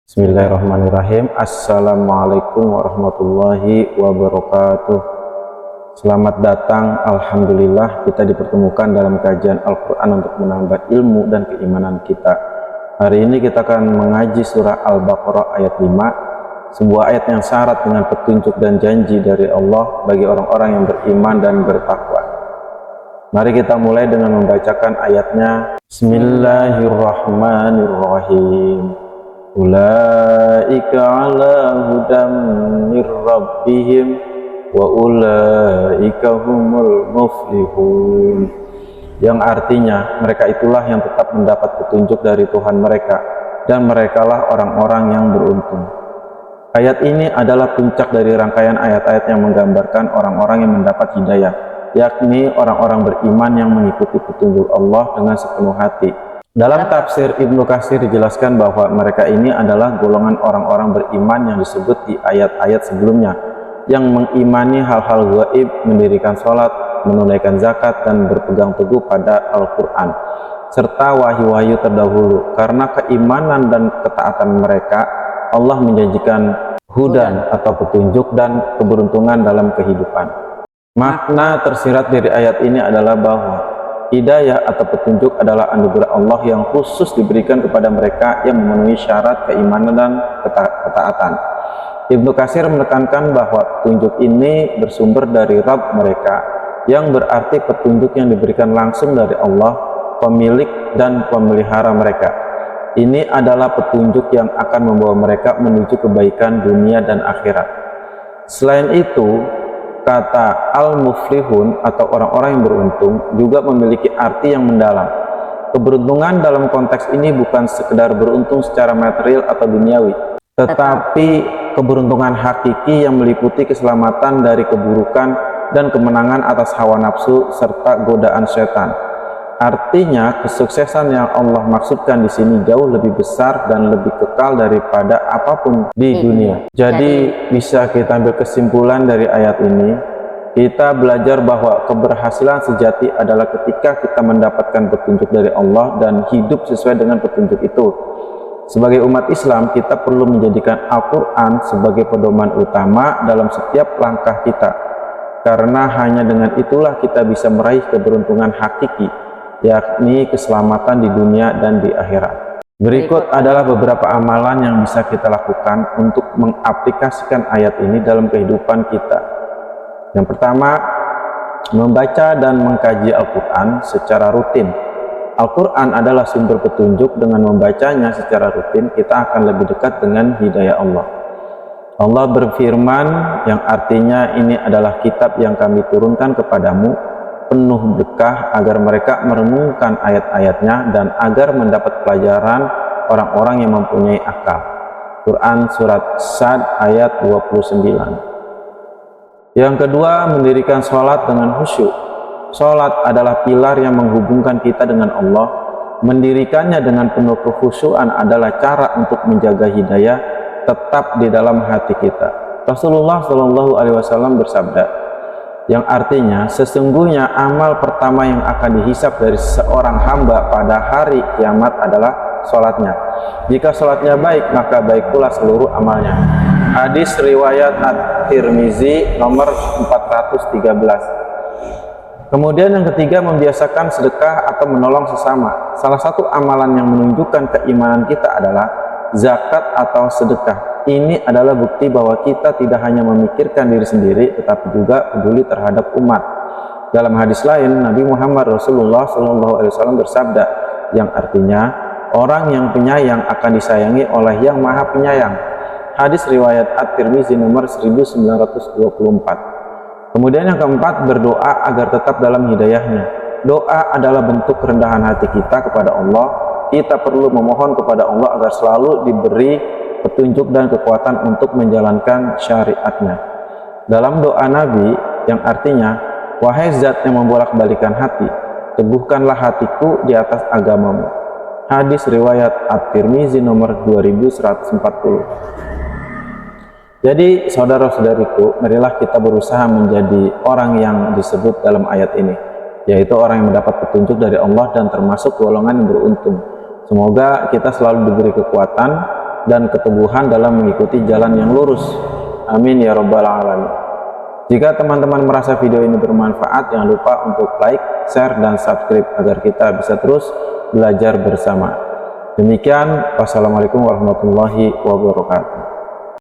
Bismillahirrahmanirrahim. Assalamualaikum warahmatullahi wabarakatuh. Selamat datang, Alhamdulillah kita dipertemukan dalam kajian Al-Quran untuk menambah ilmu dan keimanan kita. Hari ini kita akan mengaji surah Al-Baqarah ayat 5, sebuah ayat yang syarat dengan petunjuk dan janji dari Allah bagi orang-orang yang beriman dan bertakwa. Mari kita mulai dengan membacakan ayatnya. Bismillahirrahmanirrahim. Ulaika ala hudam mir rabbihim wa ulaika humul muflihun. Yang artinya mereka itulah yang tetap mendapat petunjuk dari Tuhan mereka dan merekalah orang-orang yang beruntung. Ayat ini adalah puncak dari rangkaian ayat-ayat yang menggambarkan orang-orang yang mendapat hidayah, yakni orang-orang beriman yang mengikuti petunjuk Allah dengan sepenuh hati. Dalam tafsir Ibnu Katsir dijelaskan bahwa mereka ini adalah golongan orang-orang beriman yang disebut di ayat-ayat sebelumnya, yang mengimani hal-hal gaib, mendirikan sholat, menunaikan zakat, dan berpegang teguh pada Al-Quran, serta wahyu-wahyu terdahulu. Karena keimanan dan ketaatan mereka, Allah menjanjikan hudan atau petunjuk dan keberuntungan dalam kehidupan. Makna tersirat dari ayat ini adalah bahwa hidayah atau petunjuk adalah anugerah Allah yang khusus diberikan kepada mereka yang memenuhi syarat keimanan dan ketaatan. Ibnu Katsir menekankan bahwa petunjuk ini bersumber dari Rabb mereka, yang berarti petunjuk yang diberikan langsung dari Allah, pemilik dan pemelihara mereka. Ini adalah petunjuk yang akan membawa mereka menuju kebaikan dunia dan akhirat. Selain itu, kata al-muflihun atau orang-orang yang beruntung juga memiliki arti yang mendalam. Keberuntungan dalam konteks ini bukan sekedar beruntung secara material atau duniawi, tetapi keberuntungan hakiki yang meliputi keselamatan dari keburukan dan kemenangan atas hawa nafsu serta godaan setan. Artinya, kesuksesan yang Allah maksudkan di sini jauh lebih besar dan lebih kekal daripada apapun di dunia. Jadi, bisa kita ambil kesimpulan dari ayat ini, kita belajar bahwa keberhasilan sejati adalah ketika kita mendapatkan petunjuk dari Allah dan hidup sesuai dengan petunjuk itu. Sebagai umat Islam, kita perlu menjadikan Al-Quran sebagai pedoman utama dalam setiap langkah kita, karena hanya dengan itulah kita bisa meraih keberuntungan hakiki, yakni keselamatan di dunia dan di akhirat. Berikut adalah beberapa amalan yang bisa kita lakukan untuk mengaplikasikan ayat ini dalam kehidupan kita. Yang pertama, membaca dan mengkaji Al-Quran secara rutin. Al-Quran adalah sumber petunjuk. Dengan membacanya secara rutin, kita akan lebih dekat dengan hidayah Allah. Allah berfirman, yang artinya ini adalah kitab yang kami turunkan kepadamu, penuh berkah agar mereka merenungkan ayat-ayatnya dan agar mendapat pelajaran orang-orang yang mempunyai akal. Quran Surat Sad ayat 29. Yang kedua, mendirikan sholat dengan khusyuk. Sholat adalah pilar yang menghubungkan kita dengan Allah. Mendirikannya dengan penuh kekhusyuan adalah cara untuk menjaga hidayah tetap di dalam hati kita. Rasulullah SAW bersabda, yang artinya sesungguhnya amal pertama yang akan dihisap dari seorang hamba pada hari kiamat adalah sholatnya. Jika sholatnya baik, maka baik pula seluruh amalnya. Hadis riwayat At-Tirmizi nomor 413. Kemudian yang ketiga, membiasakan sedekah atau menolong sesama. Salah satu amalan yang menunjukkan keimanan kita adalah zakat atau sedekah. Ini adalah bukti bahwa kita tidak hanya memikirkan diri sendiri, tetapi juga peduli terhadap umat. Dalam hadis lain, Nabi Muhammad Rasulullah SAW bersabda, yang artinya, orang yang penyayang akan disayangi oleh yang maha penyayang. Hadis riwayat At-Tirmizi nomor 1924. Kemudian yang keempat, berdoa agar tetap dalam hidayahnya. Doa adalah bentuk kerendahan hati kita kepada Allah. Kita perlu memohon kepada Allah agar selalu diberi petunjuk dan kekuatan untuk menjalankan syariatnya. Dalam doa Nabi, yang artinya, wahai zat yang membolak-balikan hati, teguhkanlah hatiku di atas agamamu. Hadis riwayat At-Tirmizi nomor 2140. Jadi saudara-saudariku, marilah kita berusaha menjadi orang yang disebut dalam ayat ini, yaitu orang yang mendapat petunjuk dari Allah dan termasuk golongan yang beruntung. Semoga kita selalu diberi kekuatan dan keteguhan dalam mengikuti jalan yang lurus. Amin ya rabbal alamin. Jika teman-teman merasa video ini bermanfaat, jangan lupa untuk like, share, dan subscribe agar kita bisa terus belajar bersama. Demikian, wassalamualaikum warahmatullahi wabarakatuh.